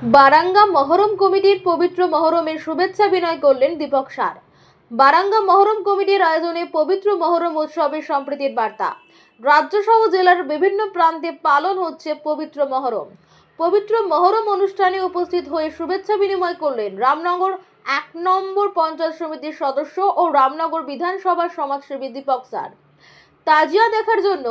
বারাঙ্গা মহরম কমিটির পবিত্র মহরমের শুভেচ্ছা বিনিময় করলেন দীপক সার। বারাঙ্গা মহরম কমিটির আয়োজনে পবিত্র মহরম উৎসবের সম্প্রীতির বার্তা। রাজ্যসহ জেলার বিভিন্ন প্রান্তে পালন হচ্ছে পবিত্র মহরম। পবিত্র মহরম অনুষ্ঠানে উপস্থিত হয়ে শুভেচ্ছা বিনিময় করলেন রামনগর ১ নম্বর পঞ্চায়েত সমিতির সদস্য ও রামনগর বিধানসভার সমাজসেবী দীপক সার। তাজিয়া দেখার জন্য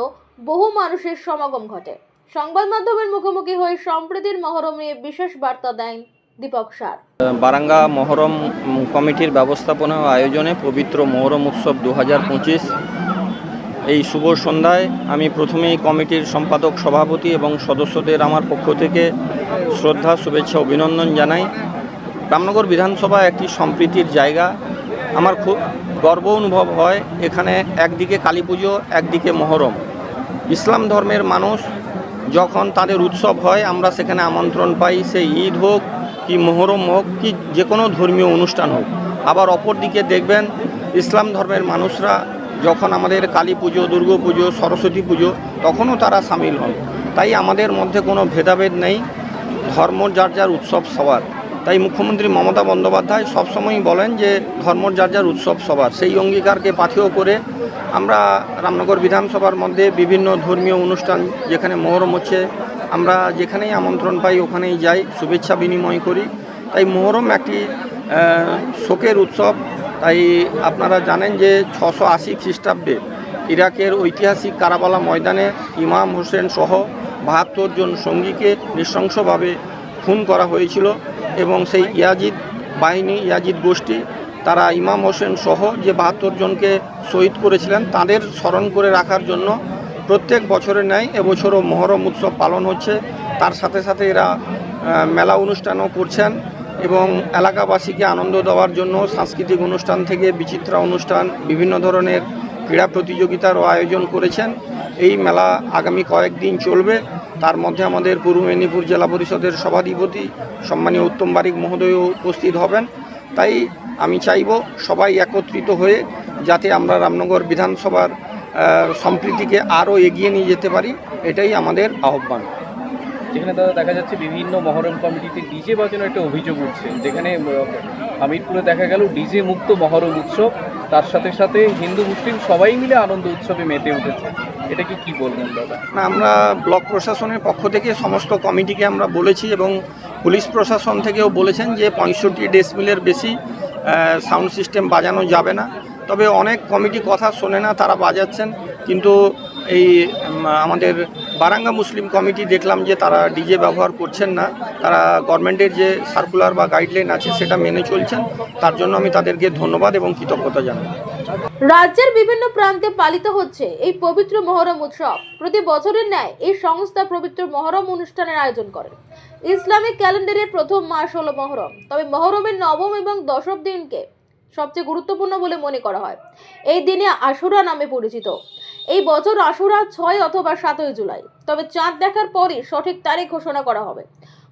বহু মানুষের সমাগম ঘটে। সংবাদ মাধ্যমের মুখোমুখি হয়ে সম্প্রীতির মহরম নিয়ে বিশেষ বার্তা দেন দীপক সার। বারাঙ্গা মহরম কমিটির ব্যবস্থাপনা ও আয়োজনে পবিত্র মহরম উৎসব 2025 এই শুভ সন্ধ্যায় আমি প্রথমেই কমিটির সম্পাদক সভাপতি এবং সদস্যদের আমার পক্ষ থেকে শ্রদ্ধা শুভেচ্ছা অভিনন্দন জানাই। রামনগর বিধানসভা একটি সম্প্রীতির জায়গা। আমার খুব গর্ব অনুভব হয় এখানে একদিকে কালী পুজো, একদিকে মহরম। ইসলাম ধর্মের মানুষ যখন তাদের উৎসব হয় আমরা সেখানে আমন্ত্রণ পাই, সে ঈদ হোক কি মহরম হোক কি যে কোনো ধর্মীয় অনুষ্ঠান হোক। আবার অপরদিকে দেখবেন ইসলাম ধর্মের মানুষরা যখন আমাদের কালী পুজো, দুর্গা পুজো, সরস্বতী পুজো তখনও তারা সামিল হন। তাই আমাদের মধ্যে কোনো ভেদাভেদ নেই, ধর্ম যার যার উৎসব সবার। তাই মুখ্যমন্ত্রী মমতা বন্দ্যোপাধ্যায় সবসময়ই বলেন যে ধর্ম যার যার উৎসব সবার। সেই অঙ্গীকারকে পাথেয় করে আমরা রামনগর বিধানসভার মধ্যে বিভিন্ন ধর্মীয় অনুষ্ঠান যেখানে মহরম হচ্ছে আমরা যেখানেই আমন্ত্রণ পাই ওখানেই যাই, শুভেচ্ছা বিনিময় করি। তাই মহরম একটি শোকের উৎসব। তাই আপনারা জানেন যে 680 খ্রিস্টাব্দে ইরাকের ঐতিহাসিক কারাবালা ময়দানে ইমাম হোসেন সহ 72 জন সঙ্গীকে নৃশংসভাবে খুন করা হয়েছিল এবং সেই ইয়াজিদ বাহিনী, ইয়াজিদ গোষ্ঠী তারা ইমাম হোসেন সহ যে 72 জনকে শহীদ করেছিলেন তাদের স্মরণ করে রাখার জন্য প্রত্যেক বছরের ন্যায় এবছরও মহরম উৎসব পালন হচ্ছে। তার সাথে সাথে এরা মেলা অনুষ্ঠানও করছেন এবং এলাকাবাসীকে আনন্দ দেওয়ার জন্য সাংস্কৃতিক অনুষ্ঠান থেকে বিচিত্রা অনুষ্ঠান, বিভিন্ন ধরনের ক্রীড়া প্রতিযোগিতারও আয়োজন করেছেন। এই মেলা আগামী কয়েকদিন চলবে। তার মধ্যে আমাদের পূর্ব মেদিনীপুর জেলা পরিষদের সভাধিপতি সম্মানীয় উত্তম বারিক মহোদয়ও উপস্থিত হবেন। তাই আমি চাইব সবাই একত্রিত হয়ে যাতে আমরা রামনগর বিধানসভার সম্প্রীতিকে আরও এগিয়ে নিয়ে যেতে পারি, এটাই আমাদের আহ্বান। যেখানে দাদা দেখা যাচ্ছে বিভিন্ন মহরম কমিটিতে ডিজে বাজানোর একটা অভিযোগ উঠছে, যেখানে হামিরপুরে দেখা গেল ডিজে মুক্ত মহরম উৎসব, তার সাথে সাথে হিন্দু মুসলিম সবাই মিলে আনন্দ উৎসবে মেতে উঠেছে। এটা কি বলবেন দাদা? না, আমরা ব্লক প্রশাসনের পক্ষ থেকে সমস্ত কমিটিকে আমরা বলেছি এবং পুলিশ প্রশাসন থেকেও বলেছেন যে 65 ডেসিবেলের বেশি সাউন্ড সিস্টেম বাজানো যাবে না। তবে অনেক কমিটি কথা শোনে না, তারা বাজাচ্ছেন। কিন্তু এই আমাদের বারাঙ্গা মুসলিম কমিটি দেখলাম যে তারা ডিজে ব্যবহার করছেন না, তারা গভর্নমেন্টের যে সার্কুলার বা গাইডলাইন আছে সেটা মেনে চলছেন। তার জন্য আমি তাদেরকে ধন্যবাদ এবং কৃতজ্ঞতা জানাই। রাজ্যের বিভিন্ন প্রান্তে পালিত হচ্ছে এই পবিত্র মহরম উৎসব। প্রতি বছরের ন্যায় এই সংস্থা পবিত্র মহরম অনুষ্ঠানের আয়োজন করে। ইসলামিক ক্যালেন্ডারের প্রথম মাস হলো মহরম, তবে মহরমের নবম এবং দশম দিনকে সবচেয়ে গুরুত্বপূর্ণ বলে মনে করা হয়। এই দিনে আশুরা নামে পরিচিত। এই বছর আশুরা 6 অথবা 7 জুলাই, তবে চাঁদ দেখার পরই সঠিক তারিখ ঘোষণা করা হবে।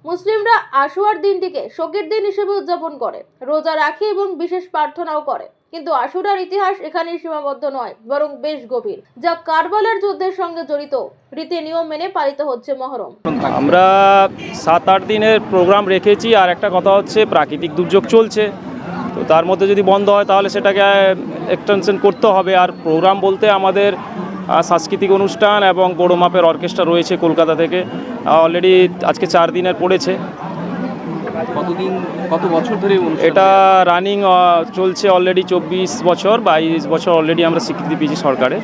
মুসলিমরা আশুরার দিনটিকে শোকের দিন হিসেবে উদযাপন করে, রোজা রাখে এবং বিশেষ প্রার্থনাও করে। কিন্তু আশুরার ইতিহাস এখানেই সীমাবদ্ধ নয়, বরং বেশ গভীর, যা কারবালার যুদ্ধের সঙ্গে জড়িত। রীতি নিয়ম মেনে পালিত হচ্ছে মহরম। আমরা 7-8 দিনের প্রোগ্রাম রেখেছি। আর একটা কথা হচ্ছে প্রাকৃতিক দুর্যোগ চলছে, তো তার মধ্যে যদি বন্ধ হয় তাহলে সেটাকে এক্সটেনশন করতে হবে। আর প্রোগ্রাম বলতে আমাদের সাংস্কৃতিক অনুষ্ঠান এবং বড় মাপের অর্কেস্ট্রা রয়েছে কলকাতা থেকে। অলরেডি আজকে 4 দিনের পড়েছে। কত বছর ধরে এটা রানিং চলছে অলরেডি 24 বছর, 22 বছর অলরেডি আমরা স্বীকৃতি পেয়েছি সরকারের।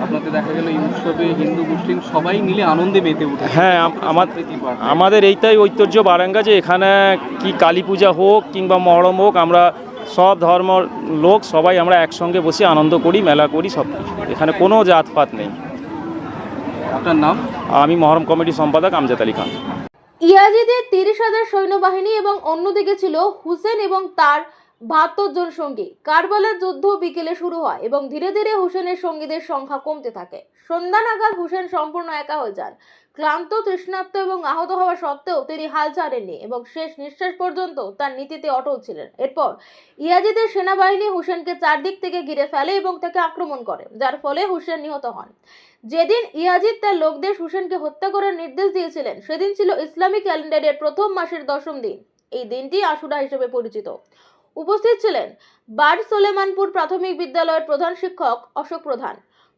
আপনাদের দেখা গেল এই উৎসবে হিন্দু মুসলিম সবাই মিলে আনন্দে মেতে উঠে। হ্যাঁ, আমাদের এইটাই ঐতিহ্য বারাঙ্গা যে এখানে কি কালী পূজা হোক কিংবা মহরম হোক, আমরা সব ধর্ম লোক সবাই আমরা একসঙ্গে বসে আনন্দ করি, মেলা করি, সব কিছু। এখানে কোনো জাতপাত নেই। আপনার নাম? আমি মহরম কমিটির সম্পাদক আমজাদ আলী খান। ইয়াজিদের 30,000 সৈন্যবাহিনী এবং অন্যদিকে ছিল হুসেন এবং তার ৭২ জন সঙ্গী। কারবালার যুদ্ধ বিকেলে শুরু হয় এবং ধীরে ধীরে হুসেনের সঙ্গীদের সংখ্যা কমতে থাকে। সন্ধ্যা নাগাদ হুসেন সম্পূর্ণ একা হয়ে যান। ক্লান্ত, তৃষ্ণার্ত এবং আহত হওয়া সত্ত্বেও তিনি হাল ছাড়েননি এবং শেষ নিঃশ্বাস পর্যন্ত তার নীতিতে অটল ছিলেন। এরপর ইয়াজিদের সেনাবাহিনী হুসেনকে চারদিক থেকে ঘিরে ফেলে এবং তাকে আক্রমণ করে, যার ফলে হুসেন নিহত হন। যেদিন ইয়াজিদ তার লোকদের হুসেনকে হত্যা করার নির্দেশ দিয়েছিলেন, সেদিন ছিল ইসলামী ক্যালেন্ডারের প্রথম মাসের 10ম দিন। এই দিনটি আশুরা হিসেবে পরিচিত। উপস্থিত ছিলেন বাড় সোলেমানপুর প্রাথমিক বিদ্যালয়ের প্রধান শিক্ষক অশোক প্রধান,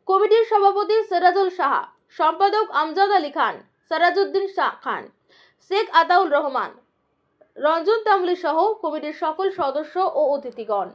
কমিটির সভাপতি সিরাজুল সাহা, সম্পাদক আমজাদ আলী খান, সিরাজউদ্দিন খান, শেখ আতাউর রহমান, রঞ্জন তামলি সহ কমিটির সকল সদস্য ও অতিথিগণ।